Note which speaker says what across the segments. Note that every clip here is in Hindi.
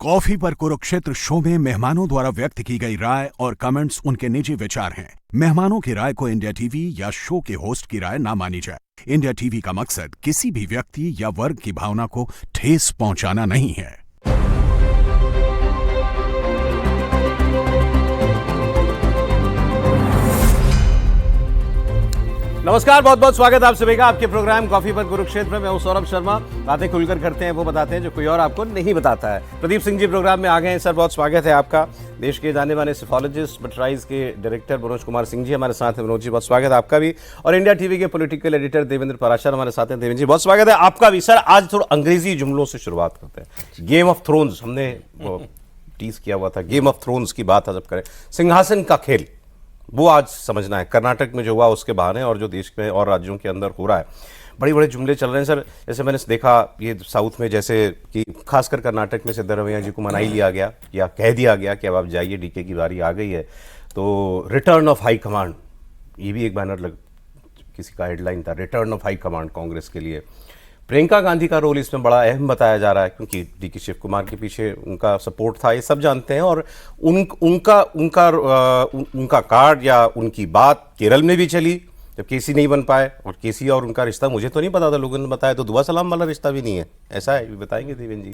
Speaker 1: कॉफी पर कुरुक्षेत्र शो में मेहमानों द्वारा व्यक्त की गई राय और कमेंट्स उनके निजी विचार हैं। मेहमानों की राय को इंडिया टीवी या शो के होस्ट की राय ना मानी जाए। इंडिया टीवी का मकसद किसी भी व्यक्ति या वर्ग की भावना को ठेस पहुंचाना नहीं है।
Speaker 2: नमस्कार, बहुत बहुत स्वागत आप सभी का आपके प्रोग्राम कॉफी पर कुरुक्षेत्र में। मैं हूं सौरभ शर्मा। बातें खुलकर करते हैं, वो बताते हैं जो कोई और आपको नहीं बताता है। प्रदीप सिंह जी प्रोग्राम में आ गए हैं। सर, बहुत स्वागत है आपका। देश के जाने माने सेफोलॉजिस्ट बटराइज के डायरेक्टर मनोज कुमार सिंह जी हमारे साथ हैं। मनोज जी, बहुत स्वागत है आपका भी। और इंडिया टीवी के पॉलिटिकल एडिटर देवेंद्र पराशर हमारे साथ हैं। देवेंद्र जी, बहुत स्वागत है आपका भी। सर, आज थोड़ा अंग्रेजी जुमलों से शुरुआत करते हैं। गेम ऑफ थ्रोन्स हमने टीज किया हुआ था, गेम ऑफ थ्रोन्स की बात जब करें, सिंहासन का खेल, वो आज समझना है। कर्नाटक में जो हुआ उसके बहाने और जो देश में और राज्यों के अंदर हो रहा है, बड़े बड़े जुमले चल रहे हैं। सर, जैसे मैंने देखा ये साउथ में, जैसे कि खासकर कर्नाटक में सिद्धरमैया जी को मना ही लिया गया या कह दिया गया कि अब आप जाइए, डीके की बारी आ गई है। तो रिटर्न ऑफ हाई कमांड, ये भी एक बैनर किसी का हेडलाइन था, return of high command Congress के लिए। प्रियंका गांधी का रोल इसमें बड़ा अहम बताया जा रहा है, क्योंकि डीके शिव कुमार के पीछे उनका सपोर्ट था, ये सब जानते हैं। और उनका कार्ड या उनकी बात केरल में भी चली जब केसी नहीं बन पाए। और केसी और उनका रिश्ता मुझे तो नहीं पता था, लोगों ने बताया तो दुआ सलाम वाला रिश्ता भी नहीं है, ऐसा है, बताएंगे देवेंद्र जी।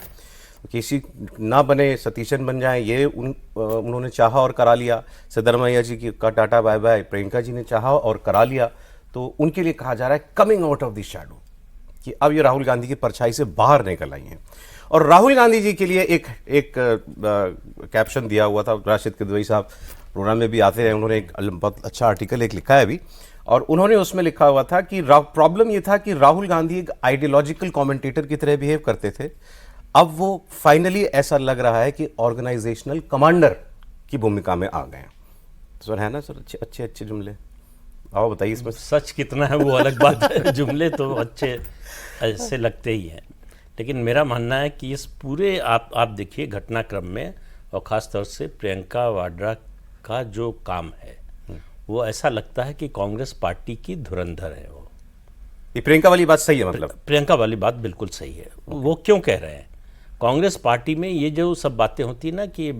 Speaker 2: केसी ना बने, सतीशन बन जाए, ये उन्होंने चाहा और करा लिया। सिद्धरमैया जी का tata bye bye Priyanka ji ने चाहा और करा लिया। तो उनके लिए कहा जा रहा है coming out of the shadow, कि अब ये राहुल गांधी की परछाई से बाहर निकल आई हैं। और राहुल गांधी जी के लिए एक कैप्शन दिया हुआ था। राशिद किदवई साहब प्रोग्राम में भी आते हैं, उन्होंने एक बहुत अच्छा आर्टिकल एक लिखा है अभी, और उन्होंने उसमें लिखा हुआ था कि प्रॉब्लम ये था कि राहुल गांधी एक आइडियोलॉजिकल कमेंटेटर की तरह बिहेव करते थे। अब वो फाइनली ऐसा लग रहा है कि ऑर्गेनाइजेशनल कमांडर की भूमिका में आ गए हैं। सर, है ना सर, अच्छे अच्छे जुमले, आओ बताइए इसमें
Speaker 3: सच कितना है वो अलग बात है। जुमले तो अच्छे ऐसे लगते ही हैं, लेकिन मेरा मानना है कि इस पूरे आप देखिए घटनाक्रम में, और ख़ास तौर से प्रियंका वाड्रा का जो काम है, वो ऐसा लगता है कि कांग्रेस पार्टी की धुरंधर है। वो
Speaker 2: ये प्रियंका वाली बात सही है, मतलब
Speaker 3: प्रियंका वाली बात बिल्कुल सही है। वो क्यों कह रहे हैं? कांग्रेस पार्टी में ये जो सब बातें होती ना कि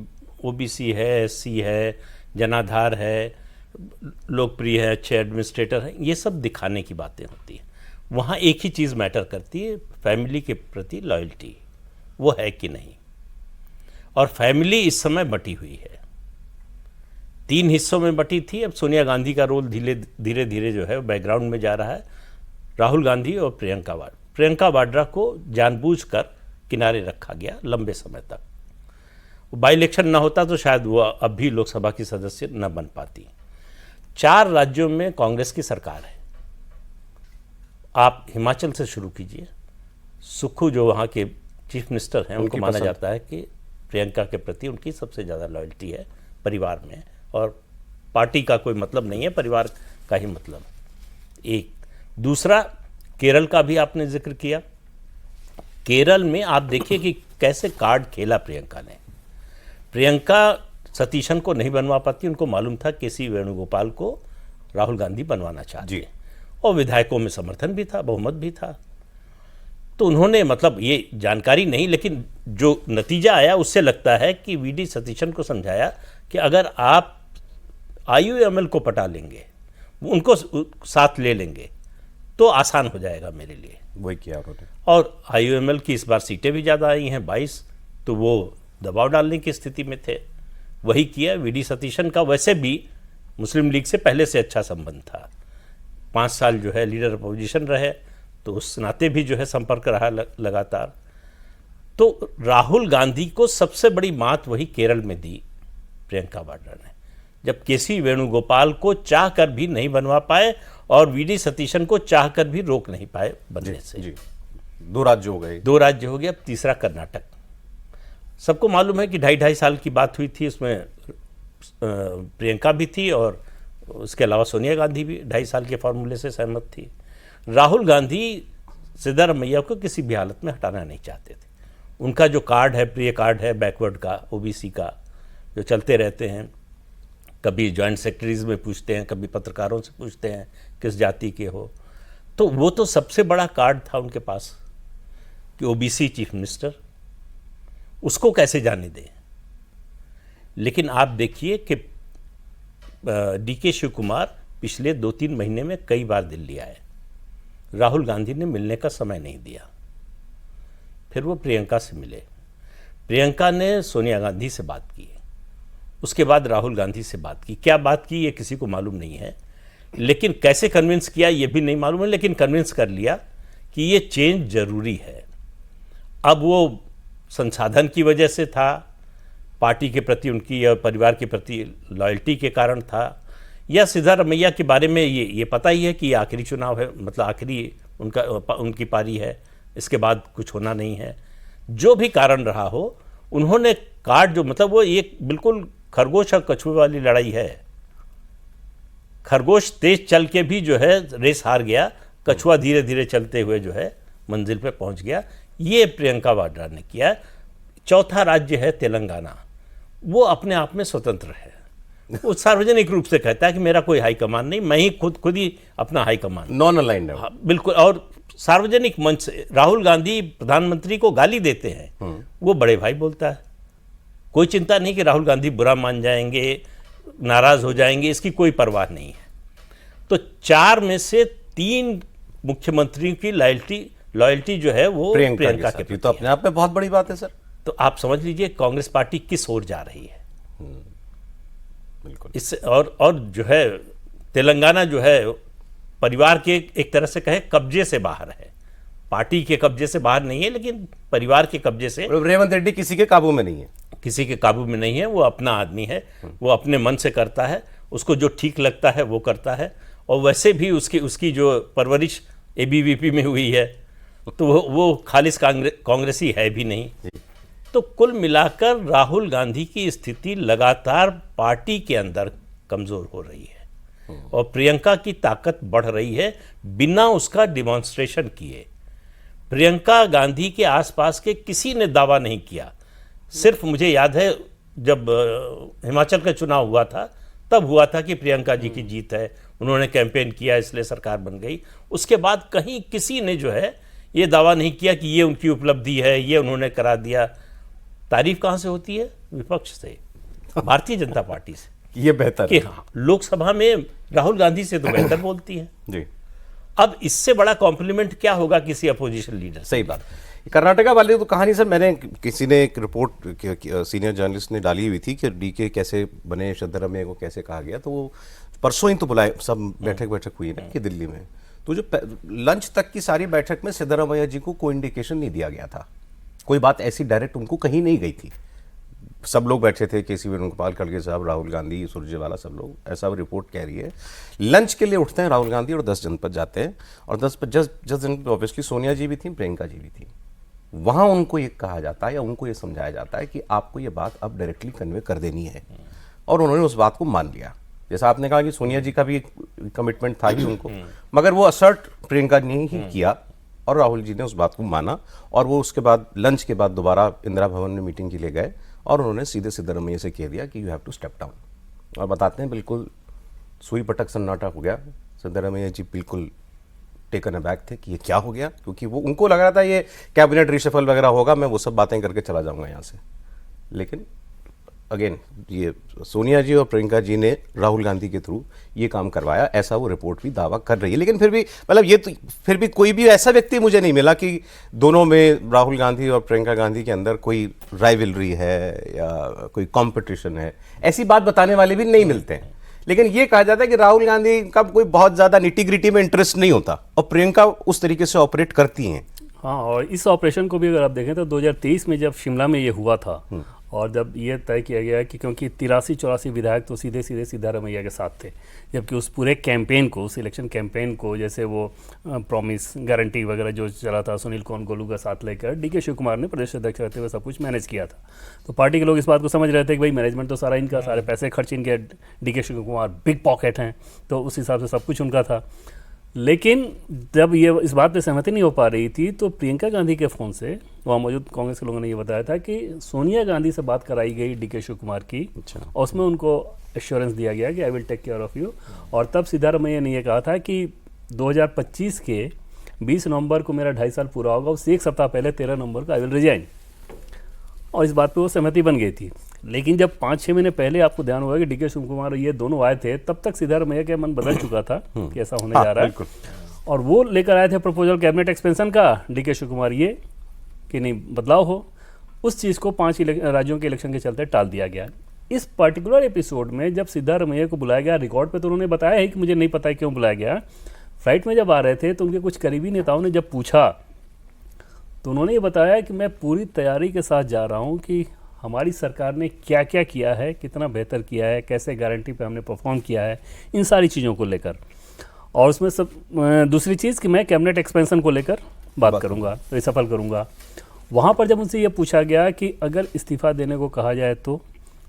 Speaker 3: ओबीसी है, एससी है, जनाधार है, लोकप्रिय है, अच्छे एडमिनिस्ट्रेटर हैं, ये सब दिखाने की बातें होती हैं। वहाँ एक ही चीज़ मैटर करती है, फैमिली के प्रति लॉयल्टी, वो है कि नहीं। और फैमिली इस समय बटी हुई है, 3 हिस्सों में बटी थी। अब सोनिया गांधी का रोल धीरे धीरे जो है बैकग्राउंड में जा रहा है। राहुल गांधी और प्रियंका वाड्रा को जानबूझकर किनारे रखा गया लंबे समय तक। बाई इलेक्शन ना होता तो शायद वो अब भी लोकसभा की सदस्य न बन पाती। 4 राज्यों में कांग्रेस की सरकार है। आप हिमाचल से शुरू कीजिए। सुक्खू जो वहाँ के चीफ मिनिस्टर हैं, उनको माना जाता है कि प्रियंका के प्रति उनकी सबसे ज़्यादा लॉयल्टी है परिवार में, और पार्टी का कोई मतलब नहीं है, परिवार का ही मतलब। एक दूसरा, केरल का भी आपने जिक्र किया। केरल में आप देखिए कि कैसे कार्ड खेला प्रियंका ने। प्रियंका सतीशन को नहीं बनवा पाती, उनको मालूम था केसी वेणुगोपाल को राहुल गांधी बनवाना चाहते हैं, और विधायकों में समर्थन भी था, बहुमत भी था। तो उन्होंने, मतलब ये जानकारी नहीं, लेकिन जो नतीजा आया उससे लगता है कि वीडी सतीशन को समझाया कि अगर आप आईयूएमएल को पटा लेंगे, उनको साथ ले लेंगे, तो आसान हो जाएगा मेरे लिए।
Speaker 2: वही किया उन्होंने। और
Speaker 3: आईयूएमएल की इस बार सीटें भी ज़्यादा आई हैं, 22, तो वो दबाव डालने की स्थिति में थे, वही किया। वीडी सतीशन का वैसे भी मुस्लिम लीग से पहले से अच्छा संबंध था, 5 साल जो है लीडर अपोजिशन रहे, तो उस नाते भी जो है संपर्क रहा लगातार। तो राहुल गांधी को सबसे बड़ी मात वही केरल में दी प्रियंका वाड्रा ने, जब केसी वेणुगोपाल को चाह कर भी नहीं बनवा पाए और वीडी सतीशन को चाह कर भी रोक नहीं पाए बनने से।
Speaker 2: जी, 2 राज्य हो गए,
Speaker 3: 2 राज्य हो गए। अब तीसरा कर्नाटक। सबको मालूम है कि 2.5 साल की बात हुई थी, उसमें प्रियंका भी थी और उसके अलावा सोनिया गांधी भी 2.5 साल के फॉर्मूले से सहमत थी। राहुल गांधी सिद्धरमैया को किसी भी हालत में हटाना नहीं चाहते थे। उनका जो कार्ड है, प्रिय कार्ड है बैकवर्ड का, ओबीसी का, जो चलते रहते हैं, कभी जॉइंट सेक्रेटरीज में पूछते हैं, कभी पत्रकारों से पूछते हैं किस जाति के हो, तो वो तो सबसे बड़ा कार्ड था उनके पास कि ओबीसी चीफ मिनिस्टर। उसको कैसे जाने दें। लेकिन आप देखिए कि डीके शिव कुमार पिछले 2-3 महीने में कई बार दिल्ली आए, राहुल गांधी ने मिलने का समय नहीं दिया। फिर वो प्रियंका से मिले, प्रियंका ने सोनिया गांधी से बात की, उसके बाद राहुल गांधी से बात की। क्या बात की ये किसी को मालूम नहीं है, लेकिन कैसे कन्विंस किया ये भी नहीं मालूम है, लेकिन कन्विंस कर लिया कि ये चेंज जरूरी है। अब वो संसाधन की वजह से था, पार्टी के प्रति उनकी या परिवार के प्रति लॉयल्टी के कारण था, या सिद्धारमैया के बारे में ये पता ही है कि ये आखिरी चुनाव है, मतलब आखिरी उनकी पारी है, इसके बाद कुछ होना नहीं है। जो भी कारण रहा हो, उन्होंने कार्ड जो, मतलब वो एक बिल्कुल खरगोश और कछुए वाली लड़ाई है। खरगोश तेज चल के भी जो है रेस हार गया, कछुआ धीरे धीरे चलते हुए जो है मंजिल पे पहुंच गया। ये प्रियंका वाड्रा ने किया। चौथा राज्य है तेलंगाना, वो अपने आप में स्वतंत्र है। वो सार्वजनिक रूप से कहता है कि मेरा कोई हाईकमान नहीं, मैं ही खुद ही अपना हाईकमान,
Speaker 2: नॉन अलाइंड है।
Speaker 3: हाँ, बिल्कुल। और सार्वजनिक मंच से राहुल गांधी प्रधानमंत्री को गाली देते हैं, वो बड़े भाई बोलता है। कोई चिंता नहीं कि राहुल गांधी बुरा मान जाएंगे, नाराज हो जाएंगे, इसकी कोई परवाह नहीं है। तो 4 में से 3 मुख्यमंत्रियों की लॉयल्टी जो है वो प्रियंका के प्रति
Speaker 2: तो अपने आप में बहुत बड़ी बात है सर।
Speaker 3: तो आप समझ लीजिए कांग्रेस पार्टी किस ओर जा रही है।
Speaker 2: बिल्कुल।
Speaker 3: इससे और जो है तेलंगाना जो है परिवार के एक तरह से कहे कब्जे से बाहर है, पार्टी के कब्जे से बाहर नहीं है, लेकिन परिवार के कब्जे से।
Speaker 2: रेवंत रेड्डी किसी के काबू में नहीं है,
Speaker 3: किसी के काबू में नहीं है, वो अपना आदमी है, वो अपने मन से करता है, उसको जो ठीक लगता है वो करता है। और वैसे भी उसकी जो परवरिश एबीवीपी में हुई है, तो वो खालिस कांग्रेसी है भी नहीं। तो कुल मिलाकर राहुल गांधी की स्थिति लगातार पार्टी के अंदर कमजोर हो रही है और प्रियंका की ताकत बढ़ रही है बिना उसका डिमॉन्स्ट्रेशन किए। प्रियंका गांधी के आसपास के किसी ने दावा नहीं किया। सिर्फ मुझे याद है जब हिमाचल का चुनाव हुआ था, तब हुआ था कि प्रियंका जी की जीत है, उन्होंने कैंपेन किया इसलिए सरकार बन गई। उसके बाद कहीं किसी ने जो है ये दावा नहीं किया कि ये उनकी उपलब्धि है, ये उन्होंने करा दिया। तारीफ कहाँ से होती है? विपक्ष से, भारतीय जनता पार्टी से।
Speaker 2: ये बेहतर
Speaker 3: कि हाँ, लोकसभा में राहुल गांधी से तो बेहतर बोलती है
Speaker 2: जी।
Speaker 3: अब इससे बड़ा कॉम्प्लीमेंट क्या होगा किसी अपोजिशन लीडर?
Speaker 2: सही बात। कर्नाटका वाले तो कहानी सर, मैंने किसी ने एक रिपोर्ट सीनियर जर्नलिस्ट ने डाली हुई थी कि डीके कैसे बने, सिद्धरमैया को कैसे कहा गया। तो वो परसों ही तो बुलाए, सब बैठक हुई ना कि दिल्ली में, तो जो लंच तक की सारी बैठक में सिद्धरमैया जी को कोई इंडिकेशन नहीं दिया गया था, कोई बात ऐसी डायरेक्ट उनको कहीं नहीं गई थी। सब लोग बैठे थे, केसी वेणुगोपाल, खड़गे साहब, राहुल गांधी, सुरजेवाला, सब लोग, ऐसा रिपोर्ट कह रही है। लंच के लिए उठते हैं राहुल गांधी और 10 जनपद जाते हैं, और 10 जनपद ऑब्वियसली सोनिया जी भी थी, प्रियंका जी भी थी। वहां उनको ये कहा जाता है या उनको ये समझाया जाता है कि आपको ये बात अब डायरेक्टली कन्वे कर देनी है, और उन्होंने उस बात को मान लिया। जैसा आपने कहा कि सोनिया जी का भी कमिटमेंट था ही उनको, मगर वो असर्ट प्रियंका ने ही किया और राहुल जी ने उस बात को माना। और वो उसके बाद लंच के बाद दोबारा इंदिरा भवन में मीटिंग के लिए गए और उन्होंने सीधे सिद्धरमैया से कह दिया कि you have to step down. और बताते हैं बिल्कुल सुई पटक सन्नाटा हो गया। सिद्धरमैया जी बिल्कुल टेकन अबैक थे कि ये क्या हो गया, क्योंकि वो उनको लग रहा था ये कैबिनेट रिशफल वगैरह होगा, मैं वो सब बातें करके चला जाऊंगा यहाँ से। लेकिन अगेन ये सोनिया जी और प्रियंका जी ने राहुल गांधी के थ्रू ये काम करवाया, ऐसा वो रिपोर्ट भी दावा कर रही है। लेकिन फिर भी मतलब ये तो फिर भी कोई भी ऐसा व्यक्ति मुझे नहीं मिला कि दोनों में, राहुल गांधी और प्रियंका गांधी के अंदर कोई राइवलरी है या कोई कंपटीशन है, ऐसी बात बताने वाले भी नहीं मिलते हैं। लेकिन ये कहा जाता है कि राहुल गांधी का कोई बहुत ज्यादा निटी-ग्रिटी में इंटरेस्ट नहीं होता और प्रियंका उस तरीके से ऑपरेट करती हैं।
Speaker 4: हाँ, और इस ऑपरेशन को भी अगर आप देखें तो 2023 में जब शिमला में ये हुआ था और जब ये तय किया गया कि क्योंकि 83-84 विधायक तो सीधे सिद्धरमैया के साथ थे, जबकि उस पूरे कैंपेन को, उस इलेक्शन कैंपेन को, जैसे वो प्रॉमिस गारंटी वगैरह जो चला था सुनील गोलू का साथ लेकर डीके शिव कुमार ने प्रदेश अध्यक्ष रहते हुए सब कुछ मैनेज किया था। तो पार्टी के लोग इस बात को समझ रहे थे कि भाई मैनेजमेंट तो सारा इनका, सारे पैसे खर्च इनके, DK Shivakumar big pocket हैं, तो उस हिसाब से सब कुछ उनका था। लेकिन जब ये इस बात पे सहमति नहीं हो पा रही थी तो प्रियंका गांधी के फ़ोन से वहाँ मौजूद कांग्रेस के लोगों ने ये बताया था कि सोनिया गांधी से बात कराई गई डीके शिव कुमार की, और उसमें उनको एश्योरेंस दिया गया कि I will take care of you. और तब सिद्धरमैया ने यह कहा था कि 2025 के 20 नवंबर को मेरा 2.5 साल पूरा होगा, उससे 1 सप्ताह पहले 13 नवंबर को आई विल रिजाइन। और इस बात पे वो सहमति बन गई थी। लेकिन जब 5-6 महीने पहले आपको ध्यान होगा कि डीके शिव कुमार ये दोनों आए थे, तब तक सिद्धारमैया का मन बदल चुका था कि ऐसा होने जा रहा है, और वो लेकर आए थे प्रपोजल कैबिनेट एक्सपेंशन का डीके शिव कुमार ये कि नहीं बदलाव हो। उस चीज़ को 5 राज्यों के इलेक्शन के चलते टाल दिया गया। इस पर्टिकुलर एपिसोड में जब सिद्धारमैया को बुलाया गया, रिकॉर्ड पे तो उन्होंने बताया है कि मुझे नहीं पता है क्यों बुलाया गया। फ्लाइट में जब आ रहे थे तो उनके कुछ करीबी नेताओं ने जब पूछा तो उन्होंने ये बताया कि मैं पूरी तैयारी के साथ जा रहा हूँ कि हमारी सरकार ने क्या क्या किया है, कितना बेहतर किया है, कैसे गारंटी पे हमने परफॉर्म किया है, इन सारी चीज़ों को लेकर। और उसमें सब दूसरी चीज़ कि मैं कैबिनेट एक्सपेंशन को लेकर बात करूँगा, रिसफल करूँगा। वहाँ पर जब उनसे ये पूछा गया कि अगर इस्तीफ़ा देने को कहा जाए तो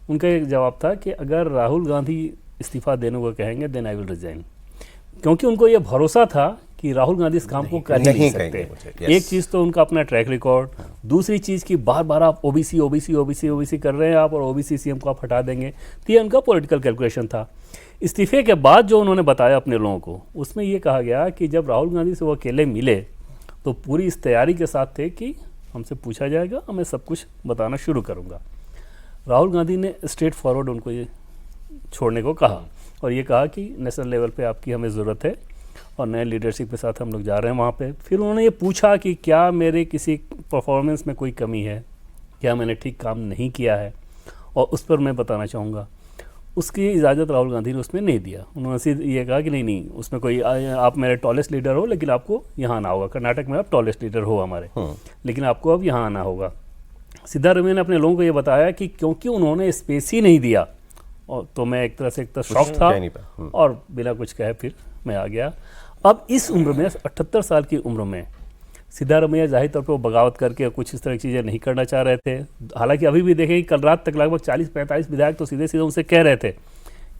Speaker 4: उनका एक जवाब था कि अगर राहुल गांधी इस्तीफ़ा देने को कहेंगे देन आई विल रिजाइन, क्योंकि उनको ये भरोसा था कि राहुल गांधी इस काम को कर ही नहीं सकते। एक चीज़ तो उनका अपना ट्रैक रिकॉर्ड, दूसरी चीज़ कि बार बार आप ओबीसी ओबीसी ओबीसी ओबीसी कर रहे हैं आप, और ओबीसी सीएम को आप हटा देंगे, तो ये उनका पॉलिटिकल कैलकुलेशन था। इस्तीफे के बाद जो उन्होंने बताया अपने लोगों को, उसमें ये कहा गया कि जब राहुल गांधी से वो अकेले मिले तो पूरी इस तैयारी के साथ थे कि हमसे पूछा जाएगा और मैं सब कुछ बताना शुरू करूँगा। राहुल गांधी ने स्ट्रेट फॉरवर्ड उनको ये छोड़ने को कहा और ये कहा कि नेशनल लेवल पे आपकी हमें ज़रूरत है और नए लीडरशिप के साथ हम लोग जा रहे हैं वहाँ पे। फिर उन्होंने ये पूछा कि क्या मेरे किसी परफॉर्मेंस में कोई कमी है, क्या मैंने ठीक काम नहीं किया है, और उस पर मैं बताना चाहूँगा। उसकी इजाज़त राहुल गांधी ने उसमें नहीं दिया। उन्होंने सीधे ये कहा कि नहीं उसमें कोई आप मेरे टॉलेस्ट लीडर हो लेकिन आपको यहाँ आना होगा, कर्नाटक में आप टॉलेस्ट लीडर हो हमारे, लेकिन आपको अब यहाँ आना होगा। सिद्धारमैया ने अपने लोगों को ये बताया कि क्योंकि उन्होंने स्पेस ही नहीं दिया, और तो मैं एक तरह से शॉक था और बिना कुछ कहे फिर मैं आ गया। अब इस उम्र में 78 साल की उम्र में सिद्धारमैया जाहिर तौर पर वो बगावत करके कुछ इस तरह की चीज़ें नहीं करना चाह रहे थे। हालांकि अभी भी देखें कि कल रात तक लगभग 40-45 विधायक तो सीधे सीधे उनसे कह रहे थे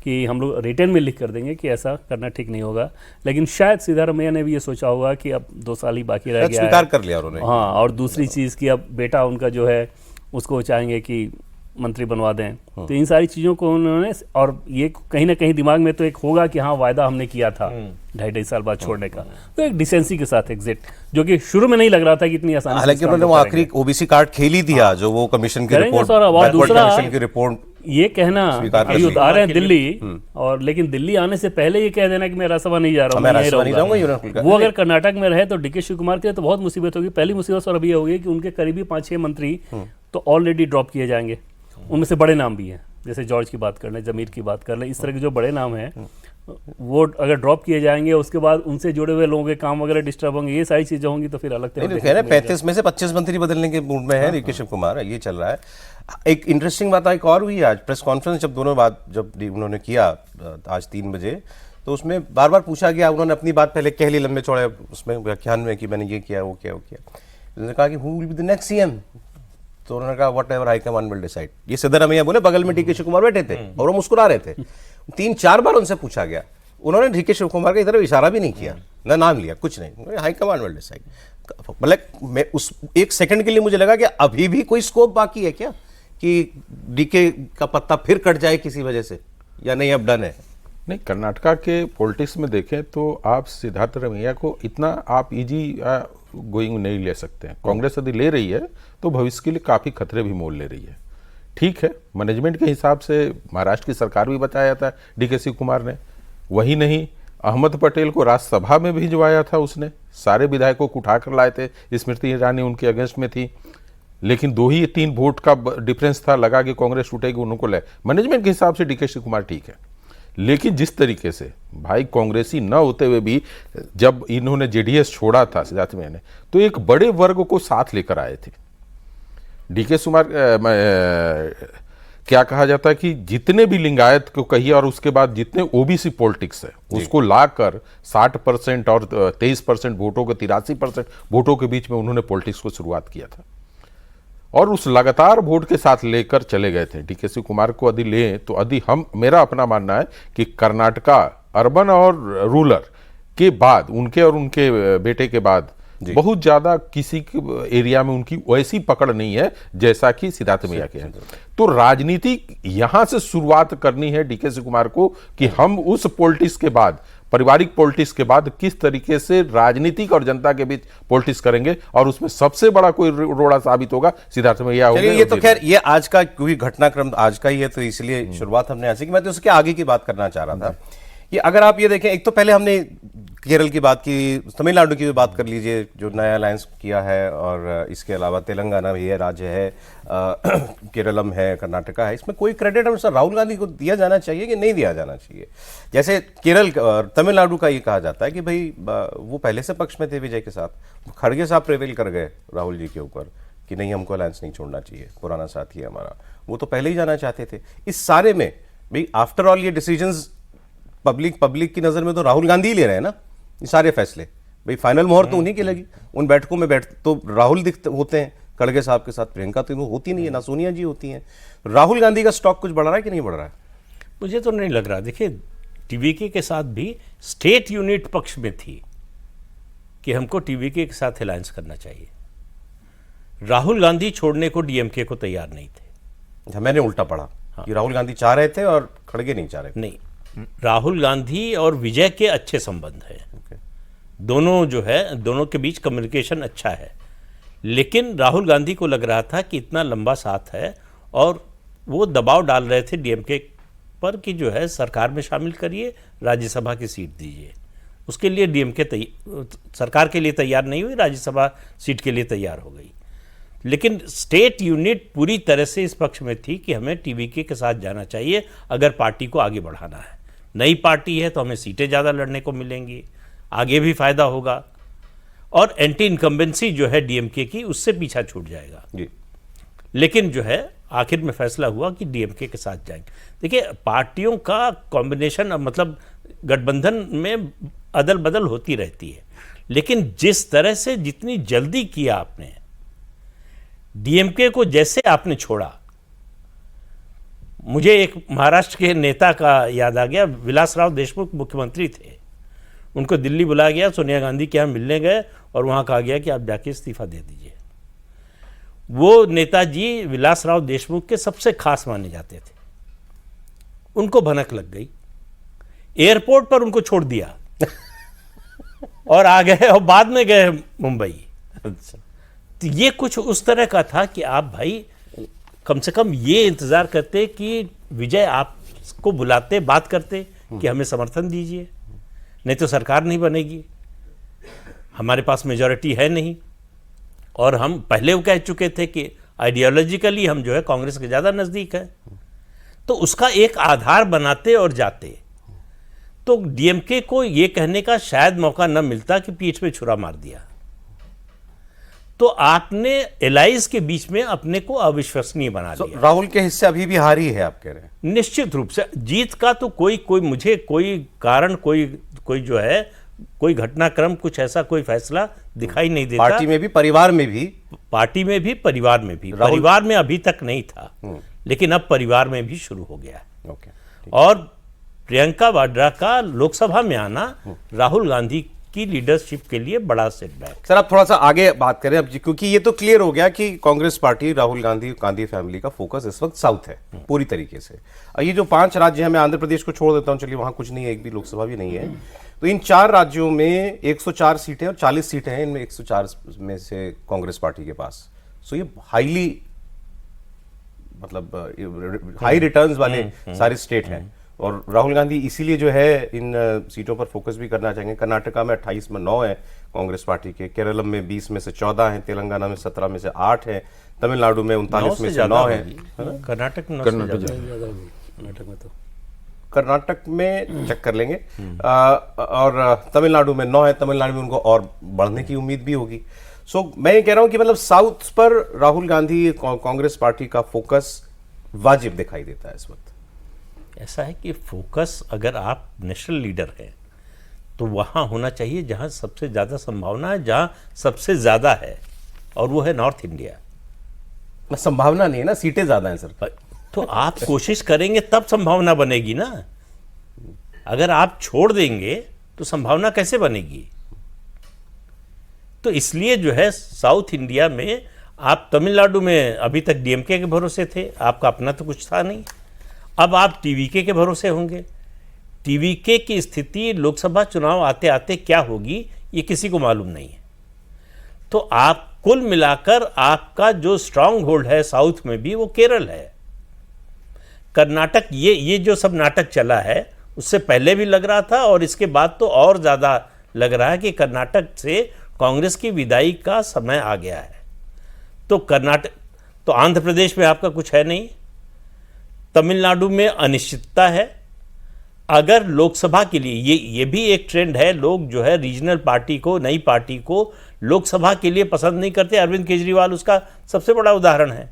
Speaker 4: कि हम लोग रिटर्न में लिख कर देंगे कि ऐसा करना ठीक नहीं होगा। लेकिन शायद सिद्धारमैया ने भी ये सोचा होगा कि अब 2 साल ही बाकी रह गया
Speaker 2: स्वीकार कर लिया उन्होंने।
Speaker 4: हाँ, और दूसरी चीज़ कि अब बेटा उनका जो है उसको चाहेंगे कि मंत्री बनवा दें। तो इन सारी चीज़ों को उन्होंने, और ये कहीं ना कहीं दिमाग में तो एक होगा कि हाँ वायदा हमने किया था 2.5 साल बाद छोड़ने का, तो एक डिसेंसी के साथ एग्जिट, जो कि शुरू में नहीं लग रहा था कि इतनी आसानी।
Speaker 2: हालांकि उन्होंने वो आखिरी ओबीसी कार्ड खेल ही दिया, जो वो कमीशन की रिपोर्ट,
Speaker 4: और दूसरा
Speaker 2: रिपोर्ट
Speaker 4: ये कहना अभी आ रहे हैं दिल्ली, और लेकिन दिल्ली आने से पहले ये कह देना कि मैं राज्यसभा नहीं जा रहा हूँ, वो अगर कर्नाटक में रहे तो डीके शिव कुमार के लिए तो बहुत मुसीबत होगी। पहली मुसीबत और अभी ये होगी कि उनके करीबी 5-6 मंत्री तो ऑलरेडी ड्रॉप किए जाएंगे। उनमें से बड़े नाम भी हैं, जैसे जॉर्ज की बात कर लें, जमीर की बात कर लें, इस तरह के जो बड़े नाम हैं वो अगर ड्रॉप किए जाएंगे, उसके बाद उनसे जुड़े हुए लोगों के काम वगैरह डिस्टर्ब होंगे, ये सारी चीजें होंगी, तो फिर अलग तरह
Speaker 2: 35 में से 25 मंत्री बदलने के मूड में है डीके शिव कुमार, ये चल रहा है। एक इंटरेस्टिंग बात एक और हुई आज प्रेस कॉन्फ्रेंस, जब दोनों बात जब उन्होंने किया आज 3 बजे, तो उसमें बार बार पूछा गया, उन्होंने अपनी बात पहले कह ली लंबे चौड़े उसमें व्याख्यान में कि मैंने ये किया वो किया वो किया। उन्होंने कहा कि who will be the next CM, तो उन्होंने कहा what ever high command will decide. ये सिद्धारमैया बोले, बगल में डीके शिव कुमार बैठे थे और वो मुस्कुरा रहे थे। 3-4 बार उनसे पूछा गया, उन्होंने डीके शिव कुमार की तरफ इशारा भी नहीं किया, ना नाम लिया, कुछ नहीं, हाई कमांड विल डिसाइड। मतलब मैं उस एक सेकंड के लिए मुझे लगा कि अभी भी कोई स्कोप बाकी है क्या कि डीके का पत्ता फिर कट जाए किसी वजह से, या नहीं अब डन है?
Speaker 5: नहीं, कर्नाटका के पॉलिटिक्स में देखें तो आप सिद्धारमैया को इतना आप इजी गोइंग नहीं ले सकते हैं। कांग्रेस यदि ले रही है तो भविष्य के लिए काफ़ी खतरे भी मोल ले रही है। ठीक है, मैनेजमेंट के हिसाब से महाराष्ट्र की सरकार भी बताया था डीके शिव कुमार ने, वही नहीं अहमद पटेल को राज्यसभा में भिजवाया था उसने, सारे विधायकों को उठाकर लाए थे, स्मृति ईरानी उनके अगेंस्ट में थी, लेकिन 2 ही 3 वोट का डिफरेंस था, लगा कि कांग्रेस टूटेगी, उनको लाए। मैनेजमेंट के हिसाब से डीके शिव कुमार ठीक है, लेकिन जिस तरीके से भाई कांग्रेसी न होते हुए भी जब इन्होंने जेडीएस छोड़ा था सिद्धारमैया ने, तो एक बड़े वर्ग को साथ लेकर आए थे। डीके कुमार क्या कहा जाता है कि जितने भी लिंगायत को कहिए और उसके बाद जितने ओबीसी पॉलिटिक्स है उसको लाकर 60% और 23% वोटों के 83% वोटों के बीच में उन्होंने पॉलिटिक्स को शुरुआत किया था, और उस लगातार वोट के साथ लेकर चले गए थे। डीके शिव कुमार को यदि लें तो यदि मेरा अपना मानना है कि कर्नाटका अर्बन और रूरल के बाद, उनके और उनके बेटे के बाद बहुत ज्यादा किसी एरिया में उनकी वैसी पकड़ नहीं है जैसा कि सिद्धारमैया के हैं। तो राजनीति यहां से शुरुआत करनी है डीके शिव कुमार को कि हम उस पॉलिटिक्स के बाद पारिवारिक पॉलिटिक्स के बाद किस तरीके से राजनीतिक और जनता के बीच पॉलिटिक्स करेंगे, और उसमें सबसे बड़ा कोई रोड़ा साबित होगा सिद्धार्थ रमैया होंगे।
Speaker 2: चलिए, ये तो खैर ये आज का क्योंकि घटनाक्रम आज का ही है, तो इसलिए शुरुआत हमने ऐसे की। मैं तो उसके आगे की बात करना चाह रहा था कि अगर आप ये देखें, एक तो पहले हमने केरल की बात की, तमिलनाडु की भी बात कर लीजिए जो नया अलायंस किया है, और इसके अलावा तेलंगाना भी है, राज्य है, केरलम है, कर्नाटका है। इसमें कोई क्रेडिट हम सर राहुल गांधी को दिया जाना चाहिए कि नहीं दिया जाना चाहिए? जैसे केरल और तमिलनाडु का ये कहा जाता है कि भाई वो पहले से पक्ष में थे विजय के साथ, खड़गे साहब प्रेवेल कर गए राहुल जी के ऊपर कि नहीं, हमको अलायंस नहीं छोड़ना चाहिए, पुराना साथी है हमारा, वो तो पहले ही जाना चाहते थे। इस सारे में भाई आफ्टर ऑल ये डिसीजंस पब्लिक की नज़र में तो राहुल गांधी ही ले रहे हैं ना ये सारे फैसले। भाई फाइनल मोहर तो उन्हीं की लगी, उन बैठकों में तो राहुल दिखते होते हैं खड़गे साहब के साथ, प्रियंका तो होती नहीं है, ना सोनिया जी होती हैं। राहुल गांधी का स्टॉक कुछ बढ़ रहा है कि नहीं बढ़ रहा है?
Speaker 3: मुझे तो नहीं लग रहा। देखिए, टीवीके के साथ भी स्टेट यूनिट पक्ष में थी कि हमको टीवीके के साथ अलायंस करना चाहिए। राहुल गांधी छोड़ने को डीएमके को तैयार नहीं थे।
Speaker 2: मैंने उल्टा पढ़ा कि राहुल गांधी चाह रहे थे और खड़गे नहीं चाह रहे थे।
Speaker 3: नहीं, राहुल गांधी और विजय के अच्छे संबंध हैं। दोनों जो है, दोनों के बीच कम्युनिकेशन अच्छा है, लेकिन राहुल गांधी को लग रहा था कि इतना लंबा साथ है और वो दबाव डाल रहे थे डीएमके पर कि जो है सरकार में शामिल करिए, राज्यसभा की सीट दीजिए। उसके लिए डीएमके सरकार के लिए तैयार नहीं हुई, राज्यसभा सीट के लिए तैयार हो गई। लेकिन स्टेट यूनिट पूरी तरह से इस पक्ष में थी कि हमें टीवीके के साथ जाना चाहिए अगर पार्टी को आगे बढ़ाना है। नई पार्टी है तो हमें सीटें ज़्यादा लड़ने को मिलेंगी, आगे भी फायदा होगा, और एंटी इनकम्बेंसी जो है डीएमके की उससे पीछा छूट जाएगा
Speaker 2: जी।
Speaker 3: लेकिन जो है आखिर में फैसला हुआ कि डीएमके के साथ जाएंगे। देखिए, पार्टियों का कॉम्बिनेशन, मतलब गठबंधन में अदल बदल होती रहती है, लेकिन जिस तरह से जितनी जल्दी किया आपने, डीएमके को जैसे आपने छोड़ा, मुझे एक महाराष्ट्र के नेता का याद आ गया। विलासराव देशमुख मुख्यमंत्री थे, उनको दिल्ली बुलाया गया, सोनिया गांधी के यहाँ मिलने गए और वहाँ कहा गया कि आप जाके इस्तीफा दे दीजिए। वो नेताजी विलासराव देशमुख के सबसे खास माने जाते थे, उनको भनक लग गई, एयरपोर्ट पर उनको छोड़ दिया और आ गए और बाद में गए मुंबई। तो ये कुछ उस तरह का था कि आप भाई कम से कम ये इंतजार करते कि विजय आपको बुलाते, बात करते कि हमें समर्थन दीजिए, नहीं तो सरकार नहीं बनेगी, हमारे पास मेजॉरिटी है नहीं। और हम पहले वो कह चुके थे कि आइडियोलॉजिकली हम जो है कांग्रेस के ज़्यादा नज़दीक है, तो उसका एक आधार बनाते और जाते। तो डीएमके को ये कहने का शायद मौका न मिलता कि पीठ पे छुरा मार दिया। तो आपने एलाइज के बीच में अपने को अविश्वसनीय बना लिया।
Speaker 2: राहुल के हिस्से अभी भी हारी है आप कह रहे हैं?
Speaker 3: निश्चित रूप से जीत का तो मुझे कोई कारण, कोई जो है, कोई घटनाक्रम, कुछ ऐसा कोई फैसला दिखाई नहीं देता।
Speaker 2: पार्टी में भी, परिवार में भी,
Speaker 3: परिवार में भी। परिवार में अभी तक नहीं था, लेकिन अब परिवार में भी शुरू हो गया है। और प्रियंका वाड्रा का लोकसभा में आना राहुल गांधी की लीडरशिप के लिए बड़ा सेटबैक।
Speaker 2: सर आप थोड़ा सा आगे बात करें अब, क्योंकि ये तो क्लियर हो गया कि कांग्रेस पार्टी, राहुल गांधी फैमिली का फोकस इस वक्त साउथ है पूरी तरीके से। ये जो 5 राज्य हैं, मैं आंध्र प्रदेश को छोड़ देता हूं, चलिए वहां कुछ नहीं है, एक भी लोकसभा भी नहीं है, तो इन 4 राज्यों में 104 सीटें और 40 सीटें हैं, इनमें 104 में से कांग्रेस पार्टी के पास। सो ये हाईली, मतलब हाई रिटर्न्स वाले सारे स्टेट हैं, और राहुल गांधी इसीलिए जो है इन सीटों पर फोकस भी करना चाहेंगे। कर्नाटका में 28 में 9 है कांग्रेस पार्टी के, केरलम में 20 में से 14 हैं, तेलंगाना में 17 में से 8 हैं, तमिलनाडु में 39 में से 9 है।
Speaker 3: कर्नाटक में तो
Speaker 2: कर्नाटक में चेक कर लेंगे, और तमिलनाडु में 9 है, तमिलनाडु में उनको और बढ़ने की उम्मीद भी होगी। सो मैं ये कह रहा हूं कि मतलब साउथ पर राहुल गांधी कांग्रेस पार्टी का फोकस वाजिब दिखाई देता है इस वक्त।
Speaker 3: ऐसा है कि फोकस, अगर आप नेशनल लीडर हैं तो वहाँ होना चाहिए जहाँ सबसे ज़्यादा संभावना है, जहाँ सबसे ज़्यादा है, और वो है नॉर्थ इंडिया।
Speaker 2: संभावना नहीं है ना, सीटें ज़्यादा हैं सर।
Speaker 3: तो आप कोशिश करेंगे तब संभावना बनेगी ना। अगर आप छोड़ देंगे तो संभावना कैसे बनेगी? तो इसलिए जो है साउथ इंडिया में, आप तमिलनाडु में अभी तक डीएमके के भरोसे थे, आपका अपना तो कुछ था नहीं, अब आप टीवीके के भरोसे होंगे। टीवीके की स्थिति लोकसभा चुनाव आते आते क्या होगी ये किसी को मालूम नहीं है। तो आप कुल मिलाकर आपका जो स्ट्रांग होल्ड है साउथ में भी वो केरल है। कर्नाटक, ये जो सब नाटक चला है उससे पहले भी लग रहा था और इसके बाद तो और ज़्यादा लग रहा है कि कर्नाटक से कांग्रेस की विदाई का समय आ गया है। तो कर्नाटक, तो आंध्र प्रदेश में आपका कुछ है नहीं, तमिलनाडु में अनिश्चितता है। अगर लोकसभा के लिए ये भी एक ट्रेंड है, लोग जो है रीजनल पार्टी को, नई पार्टी को लोकसभा के लिए पसंद नहीं करते। अरविंद केजरीवाल उसका सबसे बड़ा उदाहरण है।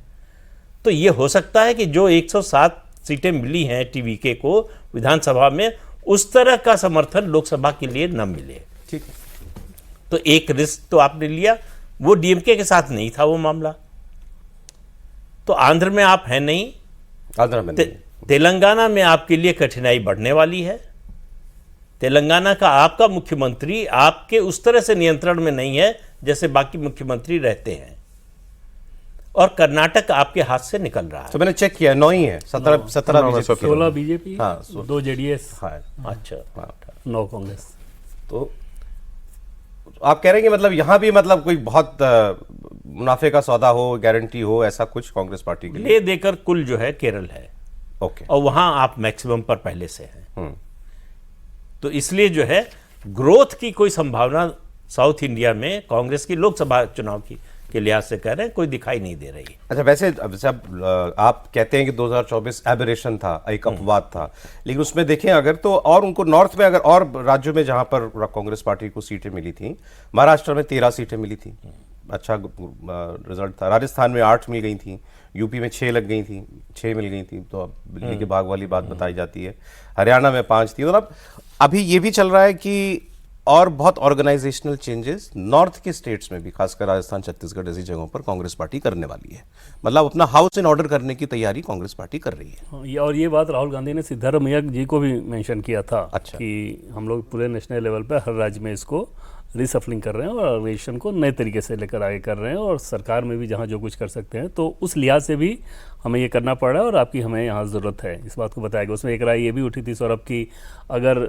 Speaker 3: तो ये हो सकता है कि जो 107 सीटें मिली हैं टीवीके को विधानसभा में, उस तरह का समर्थन लोकसभा के लिए न मिले।
Speaker 2: ठीक है,
Speaker 3: तो एक रिस्क तो आपने लिया, वो डीएमके के साथ नहीं था वो मामला। तो आंध्र में आप हैं नहीं,
Speaker 2: आंध्र में नहीं।
Speaker 3: तेलंगाना में आपके लिए कठिनाई बढ़ने वाली है। तेलंगाना का आपका मुख्यमंत्री आपके उस तरह से नियंत्रण में नहीं है जैसे बाकी मुख्यमंत्री रहते हैं। और कर्नाटक आपके हाथ से निकल रहा है।
Speaker 2: तो मैंने चेक किया, 9 ही है, 17 बीजेपी,
Speaker 4: 16 बीजेपी,
Speaker 2: हाँ,
Speaker 4: 2 जेडीएस,
Speaker 2: हाँ।
Speaker 3: अच्छा,
Speaker 4: 9 कांग्रेस।
Speaker 2: तो आप कह रहे हैं कि मतलब यहाँ भी मतलब कोई बहुत मुनाफे का सौदा हो, गारंटी हो, ऐसा कुछ कांग्रेस पार्टी के लिए?
Speaker 3: ले देकर कुल जो है केरल है,
Speaker 2: ओके।
Speaker 3: और वहां आप मैक्सिमम पर पहले से हैं। तो इसलिए जो है ग्रोथ की कोई संभावना साउथ इंडिया में कांग्रेस की लोकसभा चुनाव की के लिहाज से कह रहे हैं कोई दिखाई नहीं दे रही।
Speaker 2: अच्छा, वैसे जब आप कहते हैं कि 2024 एबरेशन था, एक अपवाद था, लेकिन उसमें देखें अगर तो, और उनको नॉर्थ में अगर और राज्यों में जहां पर कांग्रेस पार्टी को सीटें मिली थी, महाराष्ट्र में 13 सीटें मिली थी, अच्छा रिजल्ट था। राजस्थान में 8 मिल गई थी, यूपी में 6 लग गई थी, 6 मिल गई थी, तो अब बिजली के भाग वाली बात बताई जाती है। हरियाणा में 5 थी। और अब अभी ये भी चल रहा है कि और बहुत ऑर्गेनाइजेशनल चेंजेस नॉर्थ के स्टेट्स में भी, खासकर राजस्थान, छत्तीसगढ़ जैसी जगहों पर कांग्रेस पार्टी करने वाली है। मतलब अपना हाउस इन ऑर्डर करने की तैयारी कांग्रेस पार्टी कर रही है।
Speaker 4: और ये बात राहुल गांधी ने सिद्धारमैया जी को भी मेंशन किया था।
Speaker 2: अच्छा।
Speaker 4: कि हम लोग पूरे नेशनल लेवल पर हर राज्य में इसको रिसफलिंग कर रहे हैं और ऑर्गेनाइजेशन को नए तरीके से लेकर आगे कर रहे हैं, और सरकार में भी जहाँ जो कुछ कर सकते हैं, तो उस लिहाज से भी हमें ये करना पड़ रहा है और आपकी हमें यहाँ ज़रूरत है, इस बात को बताया गया। उसमें एक राय ये भी उठी थी सौरभ की, अगर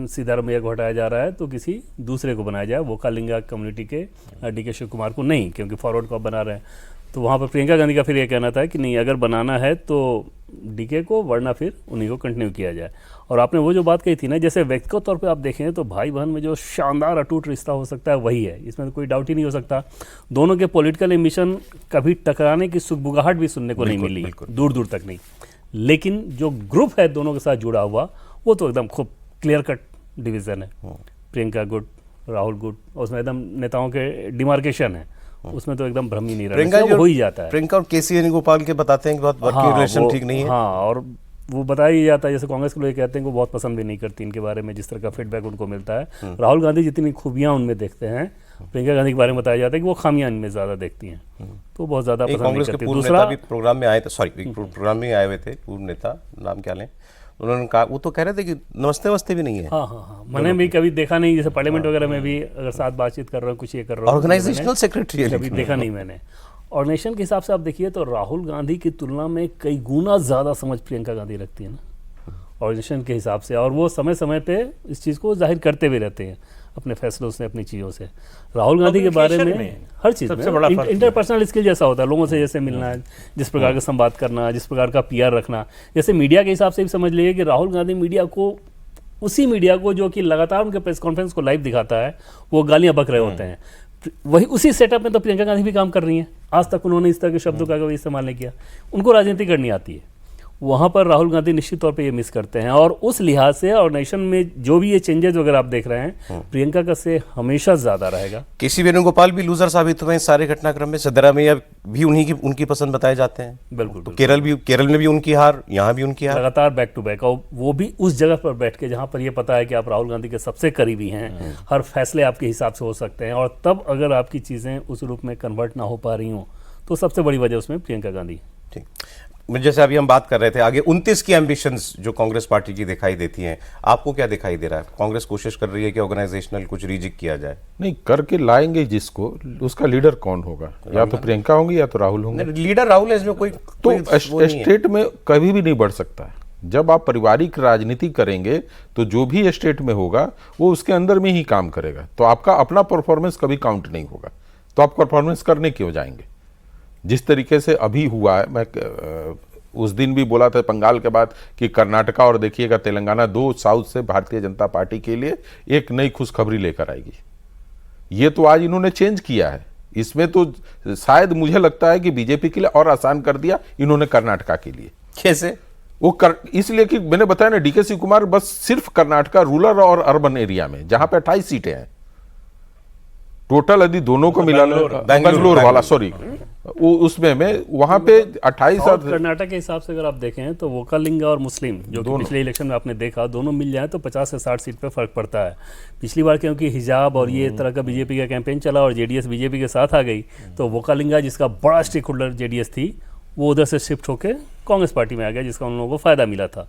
Speaker 4: सिद्धारमैया को हटाया जा रहा है तो किसी दूसरे को बनाया जाए, वोकालिंगा कम्युनिटी के डीके शिव कुमार को नहीं, क्योंकि फॉरवर्ड को आप बना रहे हैं। तो वहाँ पर प्रियंका गांधी का फिर ये कहना था कि नहीं, अगर बनाना है तो डीके को, वरना फिर उन्हीं को कंटिन्यू किया जाए। और आपने वो जो बात कही थी ना, जैसे व्यक्तिगत तौर पे आप देखें तो भाई बहन में जो शानदार अटूट रिश्ता हो सकता है वही है, इसमें तो कोई डाउट ही नहीं हो सकता। दोनों के पॉलिटिकल एम्बिशन कभी टकराने की सुगबुगाहट भी सुनने को नहीं मिली, दूर दूर तक नहीं। लेकिन जो ग्रुप है दोनों के साथ जुड़ा हुआ, वो तो एकदम खूब क्लियर कट डिवीज़न है। प्रियंका गुट, राहुल गुट, उसमें एकदम नेताओं के डिमार्केशन है, उसमें तो एकदम भ्रम ही नहीं रहा, हो ही जाता है।
Speaker 2: प्रियंका और केसी वेणुगोपाल के बताते हैं कि बहुत वर्किंग रिलेशन ठीक नहीं है।
Speaker 4: हाँ, और वो बताया ही जाता है, जैसे कांग्रेस के लोग कहते हैं कि वो बहुत पसंद भी नहीं करती इनके बारे में, जिस तरह का फीडबैक उनको मिलता है। राहुल गांधी जितनी खूबियां उनमें देखते हैं, प्रियंका गांधी के बारे में बताया जाता है कि वो खामियां इनमें ज़्यादा देखती हैं, तो बहुत ज़्यादा पसंद नहीं करती।
Speaker 2: दूसरा भी प्रोग्राम में आए थे, सॉरी प्रोग्राम में आए हुए थे पूर्व नेता, नाम क्या लें, उन्होंने कहा, वो तो कह रहे थे कि नमस्ते वस्ते भी नहीं है।
Speaker 4: हाँ, मैंने भी कभी देखा नहीं, जैसे पार्लियामेंट वगैरह में भी अगर साथ बातचीत कर रहा हूँ, कुछ ये कर रहा हूँ,
Speaker 2: ऑर्गेनाइजेशनल सेक्रेटरी
Speaker 4: कभी देखा नहीं मैंने। ऑर्गेनाइजेशन के हिसाब से आप देखिए तो राहुल गांधी की तुलना में कई गुना ज़्यादा समझ प्रियंका गांधी रखती है ना ऑर्गेनाइजेशन के हिसाब से, और वो समय समय पे इस चीज़ को जाहिर करते भी रहते हैं अपने फैसलों से, अपनी चीज़ों से। राहुल गांधी के बारे में हर चीज़ में इंटरपर्सनल स्किल जैसा होता है, लोगों से जैसे मिलना है, जिस प्रकार का संवाद करना, जिस प्रकार का पीआर रखना। जैसे मीडिया के हिसाब से भी समझ लीजिए कि राहुल गांधी मीडिया को, उसी मीडिया को जो कि लगातार उनके प्रेस कॉन्फ्रेंस को लाइव दिखाता है, वो गालियाँ बक रहे होते हैं, वही उसी सेटअप में तो प्रियंका गांधी भी काम कर रही हैं। आज तक उन्होंने इस तरह के शब्दों का कभी इस्तेमाल नहीं किया, उनको राजनीति करनी आती है। वहाँ पर राहुल गांधी निश्चित तौर पे ये मिस करते हैं, और उस लिहाज से ऑर्गेनाइजेशन में जो भी ये चेंजेस वगैरह आप देख रहे हैं, प्रियंका का से हमेशा ज़्यादा रहेगा।
Speaker 2: केसी वेणुगोपाल भी लूजर साबित हुए इस सारे घटनाक्रम में। सिद्धारमैया भी उनकी पसंद बताए जाते हैं।
Speaker 4: बिल्कुल,
Speaker 2: तो केरल में भी उनकी हार, यहाँ भी उनकी हार,
Speaker 4: लगातार बैक टू बैक, और वो भी उस जगह पर बैठ के जहाँ पर ये पता है कि आप राहुल गांधी के सबसे करीबी हैं, हर फैसले आपके हिसाब से हो सकते हैं, और तब अगर आपकी चीज़ें उस रूप में कन्वर्ट ना हो पा रही हों, तो सबसे बड़ी वजह उसमें प्रियंका गांधी।
Speaker 2: ठीक, जैसे अभी हम बात कर रहे थे, आगे 29 की एम्बिशंस जो कांग्रेस पार्टी की दिखाई देती हैं, आपको क्या दिखाई दे रहा है? कांग्रेस कोशिश कर रही है कि ऑर्गेनाइजेशनल कुछ रीजिक किया जाए?
Speaker 5: नहीं, करके लाएंगे जिसको, उसका लीडर कौन होगा? या तो प्रियंका होंगी या तो राहुल होंगे।
Speaker 2: लीडर राहुल है, इसमें कोई
Speaker 5: तो स्टेट में कभी भी नहीं बढ़ सकता है। जब आप पारिवारिक राजनीति करेंगे तो जो भी स्टेट में होगा वो उसके अंदर में ही काम करेगा, तो आपका अपना परफॉर्मेंस कभी काउंट नहीं होगा। तो आप परफॉर्मेंस करने क्यों जाएंगे? जिस तरीके से अभी हुआ है, मैं उस दिन भी बोला था बंगाल के बाद कि कर्नाटका और देखिएगा तेलंगाना, दो साउथ से भारतीय जनता पार्टी के लिए एक नई खुशखबरी लेकर आएगी। ये तो आज इन्होंने चेंज किया है, इसमें तो शायद मुझे लगता है कि बीजेपी के लिए और आसान कर दिया इन्होंने कर्नाटका के लिए।
Speaker 2: कैसे?
Speaker 5: वो इसलिए कि मैंने बताया ना, डीके शिव कुमार बस सिर्फ कर्नाटका रूरल और अर्बन एरिया में, जहां पे 28 सीटें हैं टोटल, यदि दोनों को मिला, बेंगलोर वाला सॉरी, उसमें में वहां पे 28 और
Speaker 4: कर्नाटक के हिसाब से अगर आप देखें तो वोकालिंगा और मुस्लिम जो कि पिछले इलेक्शन में आपने देखा, दोनों मिल जाए तो 50 से 60 सीट पे फर्क पड़ता है। पिछली बार क्योंकि हिजाब और ये तरह का बीजेपी का कैंपेन चला और जेडीएस बीजेपी के साथ आ गई, तो वोकालिंगा जिसका बड़ा स्टेक होल्डर जेडीएस थी, वो उधर से शिफ्ट होकर कांग्रेस पार्टी में आ गया, जिसका उन लोगों को फायदा मिला था।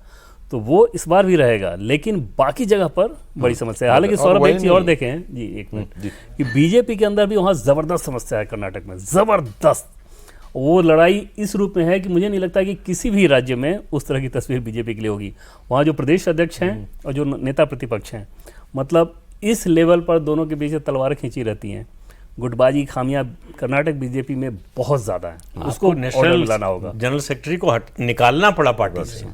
Speaker 4: तो वो इस बार भी रहेगा, लेकिन बाकी जगह पर बड़ी समस्या है। हालांकि सौरभ एक चीज और देखें जी, एक मिनट, कि बीजेपी के अंदर भी वहाँ जबरदस्त समस्या है कर्नाटक में, जबरदस्त। वो लड़ाई इस रूप में है कि मुझे नहीं लगता कि किसी भी राज्य में उस तरह की तस्वीर बीजेपी के लिए होगी। वहाँ जो प्रदेश अध्यक्ष हैं और जो नेता प्रतिपक्ष हैं, मतलब इस लेवल पर दोनों के बीच तलवारें खींची रहती हैं। गुटबाजी खामियां कर्नाटक बीजेपी में बहुत ज़्यादा है, उसको नेशनल लाना होगा।
Speaker 3: जनरल सेक्रेटरी को निकालना पड़ा पार्टी से,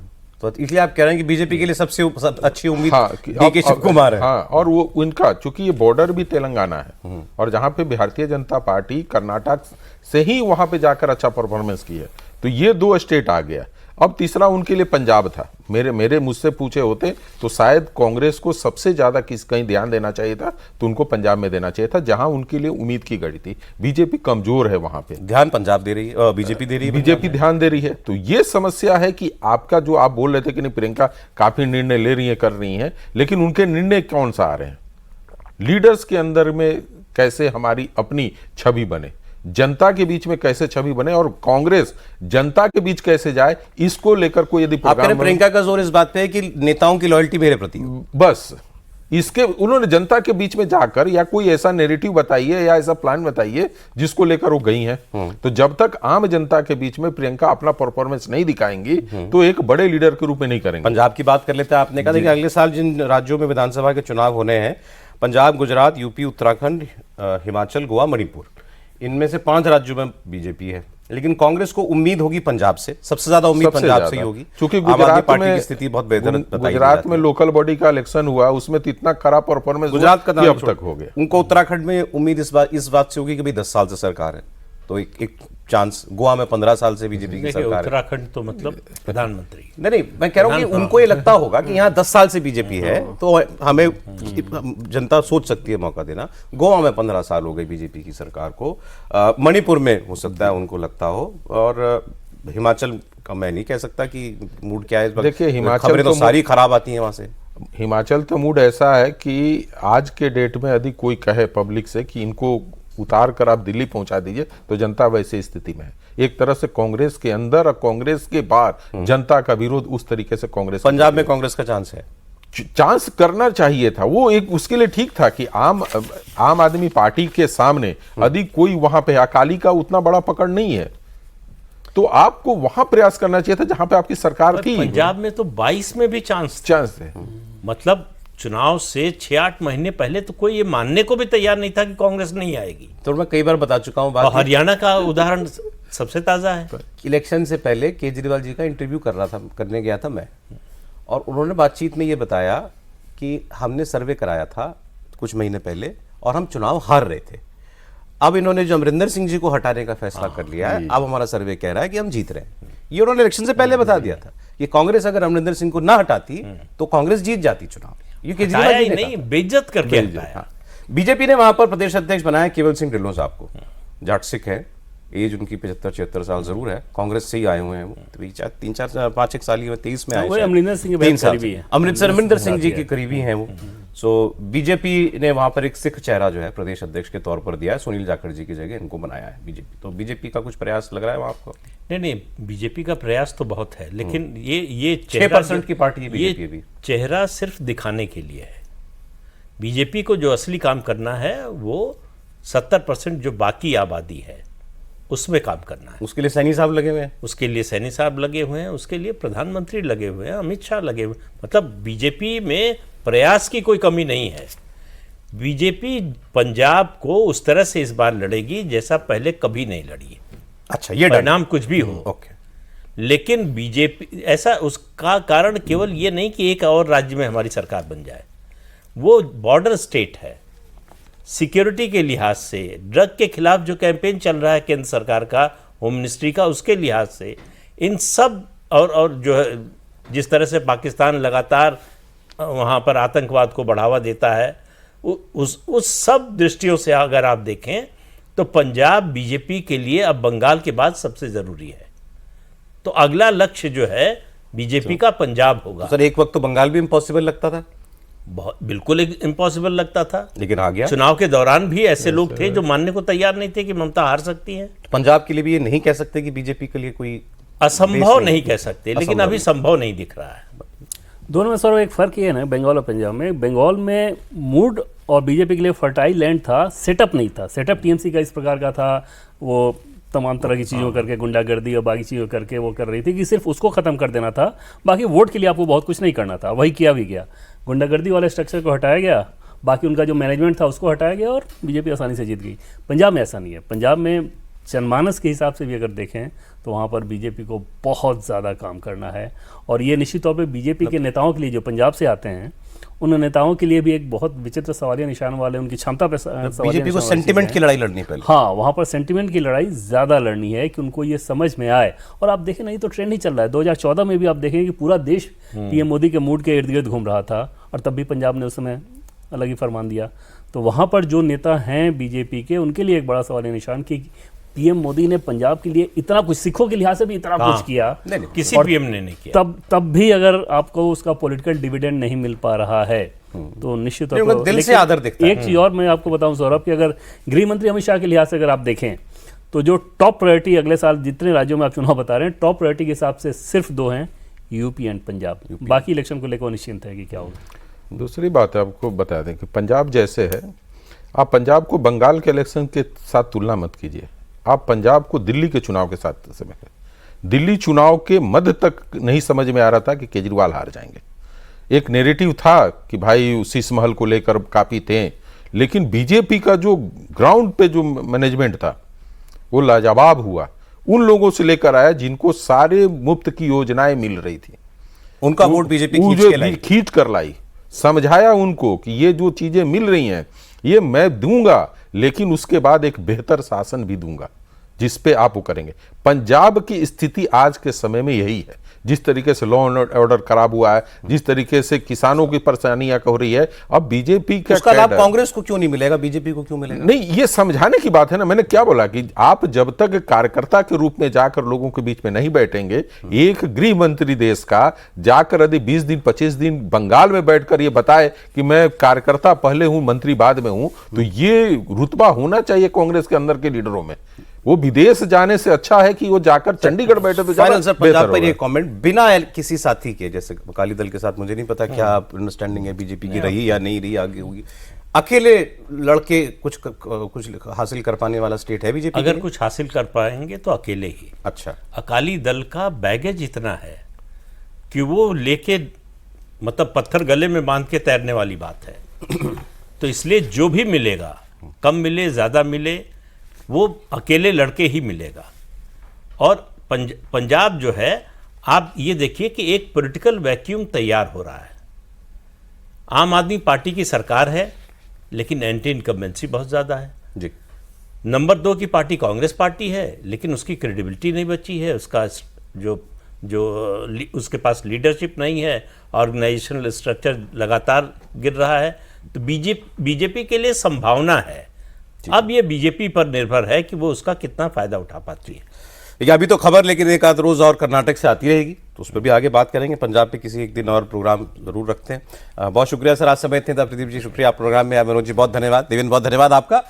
Speaker 2: तो इसलिए आप कह रहे हैं कि बीजेपी के लिए सबसे अच्छी उम्मीद डीके शिव कुमार है।
Speaker 5: हाँ, और वो उनका, चूंकि ये बॉर्डर भी तेलंगाना है और जहां पे भारतीय जनता पार्टी कर्नाटक से ही वहां पे जाकर अच्छा परफॉर्मेंस की है, तो ये दो स्टेट आ गया। अब तीसरा उनके लिए पंजाब था। मेरे मुझसे पूछे होते तो शायद कांग्रेस को सबसे ज्यादा कहीं ध्यान देना चाहिए था, तो उनको पंजाब में देना चाहिए था, जहां उनके लिए उम्मीद की घड़ी थी। बीजेपी कमजोर है वहां पे,
Speaker 2: ध्यान पंजाब दे रही है, बीजेपी दे रही है,
Speaker 5: बीजेपी ध्यान दे रही है। तो ये समस्या है कि आपका जो आप बोल रहे थे कि नहीं प्रियंका काफी निर्णय ले रही है, कर रही है, लेकिन उनके निर्णय कौन सा आ रहे हैं? लीडर्स के अंदर में कैसे हमारी अपनी छवि बने, जनता के बीच में कैसे छवि बने, और कांग्रेस जनता के बीच कैसे जाए, इसको लेकर कोई यदि
Speaker 2: प्रियंका का जोर इस बात पे है कि नेताओं की लॉयल्टी मेरे प्रति,
Speaker 5: बस इसके उन्होंने जनता के बीच में जाकर या कोई ऐसा नैरेटिव बताइए या ऐसा प्लान बताइए जिसको लेकर वो गई हैं। तो जब तक आम जनता के बीच में प्रियंका अपना परफॉर्मेंस नहीं दिखाएंगी तो एक बड़े लीडर के रूप में नहीं करेंगे।
Speaker 2: पंजाब की बात कर लेते हैं। आपने कहा देखिए अगले साल जिन राज्यों में विधानसभा के चुनाव होने हैं, पंजाब, गुजरात, यूपी, उत्तराखंड, हिमाचल, गोवा, मणिपुर, इनमें से 5 राज्यों में बीजेपी है, लेकिन कांग्रेस को उम्मीद होगी पंजाब से, सबसे ज्यादा उम्मीद पंजाब से ही होगी,
Speaker 5: क्योंकि
Speaker 2: गुजरात पार्टी की स्थिति बहुत बेहतर
Speaker 5: गुजरात में लोकल बॉडी का इलेक्शन हुआ, उसमें तो इतना खराब परफॉर्मेंस
Speaker 2: गुजरात का
Speaker 5: अब तक हो गया।
Speaker 2: उनको उत्तराखंड में उम्मीद इस बात से होगी कि भाई 10 साल से सरकार है, तो एक चांस। गोवा में 15 साल से बीजेपी की सरकार है।
Speaker 3: उत्तराखंड तो मतलब प्रधानमंत्री
Speaker 2: नहीं, मैं कह रहा हूं कि उनको ये लगता होगा कि यहाँ 10 साल से बीजेपी है, तो हमें जनता सोच सकती है मौका देना। गोवा में 15 साल हो गए बीजेपी की सरकार को, मणिपुर में हो सकता है उनको लगता हो, और हिमाचल का मैं नहीं कह सकता कि मूड क्या है इस वक्त।
Speaker 5: देखिए, हिमाचल
Speaker 2: खबरें तो सारी खराब आती हैं वहां से।
Speaker 5: हिमाचल तो मूड ऐसा है कि आज के डेट में यदि कोई कहे पब्लिक से कि इनको उतार कर आप दिल्ली पहुंचा दीजिए, तो जनता वैसे स्थिति में है। एक तरह से कांग्रेस के अंदर और कांग्रेस के बाहर जनता का विरोध उस तरीके से कांग्रेस।
Speaker 2: पंजाब में कांग्रेस का चांस है,
Speaker 5: चांस करना चाहिए था, वो एक उसके लिए ठीक था कि आम आदमी पार्टी के सामने यदि कोई वहां पे अकाली का उतना बड़ा पकड़ नहीं है, तो आपको वहां प्रयास करना चाहिए था जहां पे आपकी सरकार थी।
Speaker 3: पंजाब में तो 22 में भी चांस
Speaker 5: है।
Speaker 3: मतलब चुनाव से 6-8 महीने पहले तो कोई ये मानने को भी तैयार नहीं था कि कांग्रेस नहीं आएगी।
Speaker 2: तो मैं कई बार बता चुका हूं बात।
Speaker 3: हरियाणा का उदाहरण सबसे ताजा है।
Speaker 2: इलेक्शन से पहले केजरीवाल जी का इंटरव्यू करने गया था मैं, और उन्होंने बातचीत में ये बताया कि हमने सर्वे कराया था कुछ महीने पहले और हम चुनाव हार रहे थे। अब इन्होंने जो अमरिंदर सिंह जी को हटाने का फैसला कर लिया है, अब हमारा सर्वे कह रहा है कि हम जीत रहे हैं। ये उन्होंने इलेक्शन से पहले बता दिया था। ये कांग्रेस अगर अमरिंदर सिंह को ना हटाती तो कांग्रेस जीत जाती चुनाव। ये केजरीवाल जी
Speaker 3: नहीं, बेइज्जत करके हटाया।
Speaker 2: बीजेपी ने वहां पर प्रदेश अध्यक्ष बनाया केवल सिंह ढिल्लों साहब को, जाट सिख है, एज उनकी 75-76 साल जरूर है, कांग्रेस से ही आए हुए हैं वो, 3-4-5 साल ही 23 में आए,
Speaker 4: अमरिंदर सिंह के करीबी है,
Speaker 2: अमरिंदर सिंह जी के करीबी हैं वो। सो बीजेपी ने वहां पर एक सिख चेहरा जो है प्रदेश अध्यक्ष के तौर पर दिया है, सुनील जाखड़ जी की जगह इनको बनाया है बीजेपी। तो बीजेपी का कुछ प्रयास लग रहा है वहां आपको?
Speaker 3: नहीं, बीजेपी का प्रयास तो बहुत है, लेकिन ये
Speaker 2: 6% की पार्टी है बीजेपी भी।
Speaker 3: चेहरा सिर्फ दिखाने के लिए है। बीजेपी को जो असली काम करना है वो 70% जो बाकी आबादी है उसमें काम करना है।
Speaker 2: उसके लिए सैनी साहब लगे हुए हैं।
Speaker 3: उसके लिए सैनी साहब लगे हुए हैं, उसके लिए प्रधानमंत्री लगे हुए हैं, अमित शाह लगे हुए हैं। मतलब बीजेपी में प्रयास की कोई कमी नहीं है। बीजेपी पंजाब को उस तरह से इस बार लड़ेगी जैसा पहले कभी नहीं लड़ी।
Speaker 2: अच्छा, ये
Speaker 3: परिणाम कुछ भी हो,
Speaker 2: ओके।
Speaker 3: लेकिन बीजेपी ऐसा, उसका कारण केवल ये नहीं कि एक और राज्य में हमारी सरकार बन जाए। वो बॉर्डर स्टेट है, सिक्योरिटी के लिहाज से, ड्रग के खिलाफ जो कैंपेन चल रहा है केंद्र सरकार का, होम मिनिस्ट्री का, उसके लिहाज से, इन सब और जो है जिस तरह से पाकिस्तान लगातार वहाँ पर आतंकवाद को बढ़ावा देता है, उस सब दृष्टियों से अगर आप देखें तो पंजाब बीजेपी के लिए अब बंगाल के बाद सबसे ज़रूरी है। तो अगला लक्ष्य जो है बीजेपी का पंजाब होगा।
Speaker 2: सर, एक वक्त तो बंगाल भी इम्पॉसिबल लगता था।
Speaker 3: बिल्कुल इम्पॉसिबल लगता था,
Speaker 2: लेकिन आ गया।
Speaker 3: चुनाव के दौरान भी ऐसे लोग थे जो मानने को तैयार नहीं थे कि ममता हार सकती हैं।
Speaker 2: पंजाब के लिए भी ये नहीं कह सकते कि बीजेपी के लिए कोई
Speaker 3: असंभव नहीं कह सकते, लेकिन अभी संभव नहीं दिख रहा है।
Speaker 4: दोनों में सर एक फ़र्क ये है ना, बंगाल और पंजाब में, बंगाल में मूड और बीजेपी के लिए फर्टाइल लैंड था, सेटअप नहीं था। सेटअप टीएमसी का इस प्रकार का था, वो तमाम तरह की चीज़ों करके, गुंडागर्दी और बाकी चीज़ों करके वो कर रही थी कि सिर्फ उसको ख़त्म कर देना था, बाकी वोट के लिए आपको बहुत कुछ नहीं करना था। वही किया भी गया, गुंडागर्दी वाले स्ट्रक्चर को हटाया गया, बाकी उनका जो मैनेजमेंट था उसको हटाया गया और बीजेपी आसानी से जीत गई। पंजाब में ऐसा नहीं है। पंजाब में जनमानस के हिसाब से भी अगर देखें तो वहाँ पर बीजेपी को बहुत ज़्यादा काम करना है, और ये निश्चित तौर पे बीजेपी के नेताओं के लिए जो पंजाब से आते हैं उन नेताओं के लिए भी एक बहुत विचित्र सवालिया निशान वाले, उनकी क्षमता पे
Speaker 2: बीजेपी को सेंटिमेंट की लड़ाई लड़नी पहले।
Speaker 4: हाँ, वहाँ पर सेंटिमेंट की लड़ाई ज़्यादा लड़नी है कि उनको ये समझ में आए। और आप देखें, नहीं तो ट्रेंड ही चल रहा है। 2014 में भी आप देखेंगे कि पूरा देश पीएम मोदी के मूड के इर्द गिर्द घूम रहा था, और तब भी पंजाब ने उस समय अलग ही फरमान दिया। तो वहाँ पर जो नेता हैं बीजेपी के, उनके लिए एक बड़ा सवालिया निशान कि पीएम मोदी ने पंजाब के लिए इतना कुछ, सिखों के लिहाज से भी इतना कुछ किया,
Speaker 3: किसी पीएम ने नहीं किया।
Speaker 4: तब भी अगर आपको उसका पॉलिटिकल डिविडेंड नहीं मिल पा रहा है तो निश्चित तौर पर
Speaker 2: दिल से आदर दिखता है।
Speaker 4: एक चीज और मैं आपको बताऊं सौरभ, कि अगर गृह मंत्री अमित शाह के लिहाज से अगर आप देखें तो जो टॉप प्रायोरिटी अगले साल जितने राज्यों में आप चुनाव बता रहे हैं, टॉप प्रायोरिटी के हिसाब से सिर्फ 2 हैं, यूपी एंड पंजाब। बाकी इलेक्शन को लेकर निश्चिंत है कि क्या होगा।
Speaker 5: दूसरी बात आपको बता दें कि पंजाब जैसे है, आप पंजाब को बंगाल के इलेक्शन के साथ तुलना मत कीजिए। आप पंजाब को दिल्ली के चुनाव के साथ समय, दिल्ली चुनाव के मध्य तक नहीं समझ में आ रहा था कि केजरीवाल हार जाएंगे। एक नैरेटिव था कि भाई शीश महल को लेकर काफी थे, लेकिन बीजेपी का जो ग्राउंड पे जो मैनेजमेंट था वो लाजवाब हुआ। उन लोगों से लेकर आया जिनको सारे मुफ्त की योजनाएं मिल रही थी,
Speaker 2: उनका वोट बीजेपी
Speaker 5: खींच कर लाई, समझाया उनको कि ये जो चीजें मिल रही हैं ये मैं दूंगा, लेकिन उसके बाद एक बेहतर शासन भी दूंगा जिस पे आप वो करेंगे। पंजाब की स्थिति आज के समय में यही है। जिस तरीके से लॉ एंड ऑर्डर खराब हुआ है, जिस तरीके से किसानों की परेशानियां हो रही है, अब बीजेपी का
Speaker 2: उसका लाभ कांग्रेस को क्यों नहीं मिलेगा, बीजेपी को क्यों मिलेगा?
Speaker 5: नहीं, ये समझाने की बात है ना। मैंने क्या बोला कि आप जब तक कार्यकर्ता के रूप में जाकर लोगों के बीच में नहीं बैठेंगे, एक गृह मंत्री देश का जाकर यदि 20 दिन 25 दिन बंगाल में बैठकर ये बताए कि मैं कार्यकर्ता पहले हूं, मंत्री बाद में हूं, तो ये रुतबा होना चाहिए कांग्रेस के अंदर के लीडरों में। वो विदेश जाने से अच्छा है कि वो जाकर चंडीगढ़ बैठे तो
Speaker 2: फाइनल सर, पंजाब पर एक कमेंट बिना किसी साथी के, जैसे अकाली दल के साथ मुझे नहीं पता क्या अंडरस्टैंडिंग है बीजेपी की, रही या नहीं रही, आगे होगी, अकेले लड़के कुछ हासिल कर पाने वाला स्टेट है बीजेपी?
Speaker 3: अगर कुछ हासिल कर पाएंगे तो अकेले ही।
Speaker 2: अच्छा,
Speaker 3: अकाली दल का बैगेज इतना है कि वो लेके, मतलब पत्थर गले में बांध के तैरने वाली बात है। तो इसलिए जो भी मिलेगा, कम मिले ज्यादा मिले, वो अकेले लड़के ही मिलेगा। और पंजाब जो है, आप ये देखिए कि एक पॉलिटिकल वैक्यूम तैयार हो रहा है। आम आदमी पार्टी की सरकार है, लेकिन एंटी इनकम्बेंसी बहुत ज़्यादा है
Speaker 2: जी।
Speaker 3: नंबर 2 की पार्टी कांग्रेस पार्टी है, लेकिन उसकी क्रेडिबिलिटी नहीं बची है, उसका जो उसके पास लीडरशिप नहीं है, ऑर्गेनाइजेशनल स्ट्रक्चर लगातार गिर रहा है। तो बीजेपी के लिए संभावना है। अब ये बीजेपी पर निर्भर है कि वो उसका कितना फायदा उठा पाती है।
Speaker 2: देखिए, अभी तो खबर, लेकिन एक आध रोज और कर्नाटक से आती रहेगी, तो उस पर भी आगे बात करेंगे। पंजाब पे किसी एक दिन और प्रोग्राम जरूर रखते हैं। बहुत शुक्रिया सर, आज समय इतने था। प्रदीप जी शुक्रिया, आप प्रोग्राम में आए। मनोज जी बहुत धन्यवाद, देवेंद्र बहुत धन्यवाद आपका।